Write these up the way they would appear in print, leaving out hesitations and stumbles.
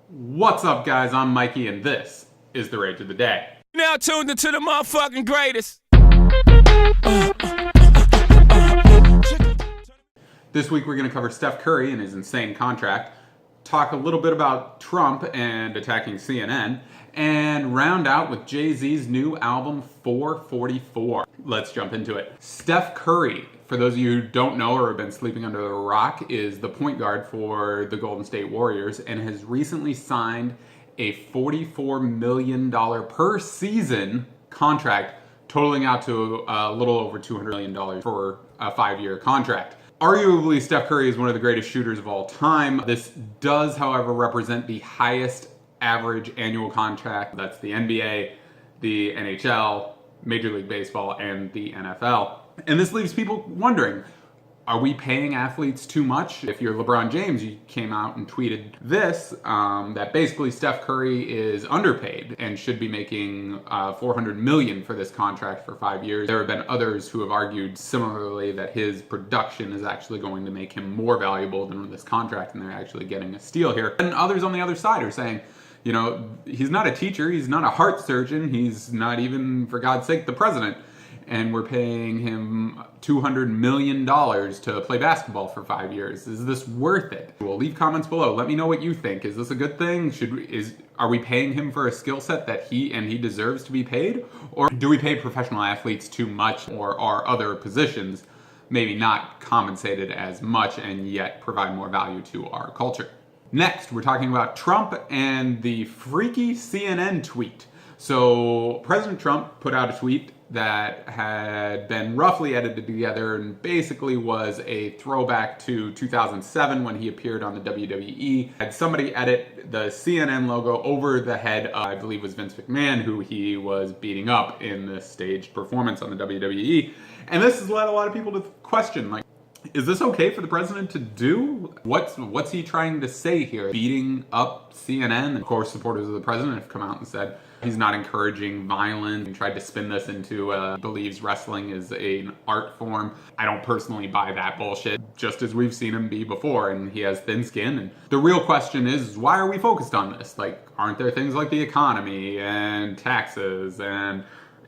What's up, guys? I'm Mikey, and this is the Rage of the Day. Now tuned into the motherfucking greatest. This week, we're going to cover Steph Curry and his insane contract, talk a little bit about Trump and attacking CNN, and round out with Jay-Z's new album, 444. Let's jump into it. Steph Curry, for those of you who don't know or have been sleeping under a rock, is the point guard for the Golden State Warriors and has recently signed a $44 million per season contract, totaling out to a little over $200 million for a 5-year contract. Arguably, Steph Curry is one of the greatest shooters of all time. This does, however, represent the highest average annual contract. That's the NBA, the NHL, Major League Baseball, and the NFL. And this leaves people wondering, are we paying athletes too much? If you're LeBron James, you came out and tweeted this, that basically Steph Curry is underpaid and should be making $400 million for this contract for 5 years. There have been others who have argued similarly that his production is actually going to make him more valuable than this contract, and they're actually getting a steal here. And others on the other side are saying, you know, he's not a teacher, he's not a heart surgeon, he's not even, for God's sake, the president. And we're paying him $200 million to play basketball for 5 years. Is this worth it? Well, leave comments below. Let me know what you think. Is this a good thing? Are we paying him for a skill set that he deserves to be paid? Or do we pay professional athletes too much, or are other positions maybe not compensated as much and yet provide more value to our culture? Next, we're talking about Trump and the freaky CNN tweet. So President Trump put out a tweet that had been roughly edited together and basically was a throwback to 2007 when he appeared on the WWE. Had somebody edit the CNN logo over the head of, I believe, was Vince McMahon, who he was beating up in this staged performance on the WWE. And this has led a lot of people to question, like, is this okay for the president to do? What's he trying to say here? Beating up CNN? Of course, supporters of the president have come out and said he's not encouraging violence and tried to spin this into believes wrestling is an art form. I don't personally buy that bullshit, just as we've seen him be before, and he has thin skin. And the real question is, why are we focused on this? Like, aren't there things like the economy and taxes and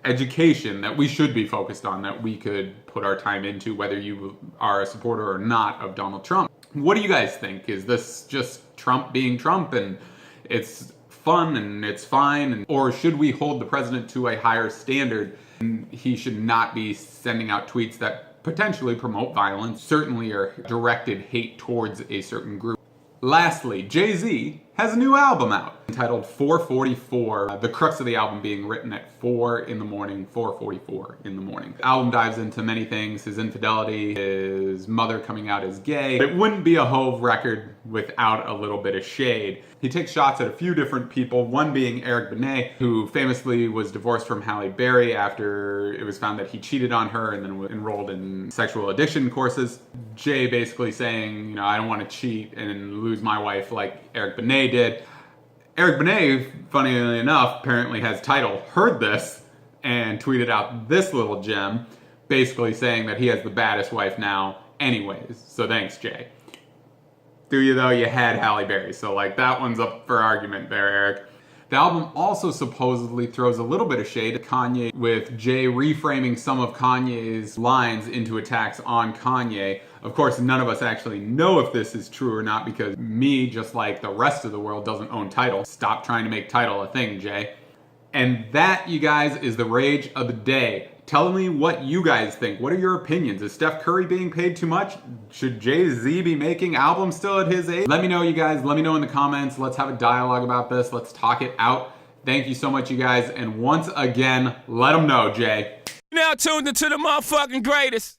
education that we should be focused on, that we could put our time into, whether you are a supporter or not of Donald Trump? What do you guys think? Is this just Trump being Trump and it's fun and it's fine? Or should we hold the president to a higher standard and he should not be sending out tweets that potentially promote violence, certainly are directed hate towards a certain group? Lastly, Jay-Z has a new album out entitled 444. The crux of the album being written at 4 in the morning, 4:44 in the morning. The album dives into many things: his infidelity, his mother coming out as gay. It wouldn't be a Hove record without a little bit of shade. He takes shots at a few different people, one being Eric Benet, who famously was divorced from Halle Berry after it was found that he cheated on her and then enrolled in sexual addiction courses. Jay basically saying, you know, I don't want to cheat and lose my wife like Eric Benet did. Eric Benet, funnily enough, apparently has Tidal heard this and tweeted out this little gem, basically saying that he has the baddest wife now anyways. So thanks, Jay. Do you though? You had Halle Berry, so like that one's up for argument there, Eric. The album also supposedly throws a little bit of shade at Kanye, with Jay reframing some of Kanye's lines into attacks on Kanye. Of course, none of us actually know if this is true or not, because me, just like the rest of the world, doesn't own Tidal. Stop trying to make Tidal a thing, Jay. And that, you guys, is the Rage of the Day. Tell me what you guys think. What are your opinions? Is Steph Curry being paid too much? Should Jay-Z be making albums still at his age? Let me know, you guys. Let me know in the comments. Let's have a dialogue about this. Let's talk it out. Thank you so much, you guys. And once again, let them know, Jay. Now tuned into the motherfucking greatest.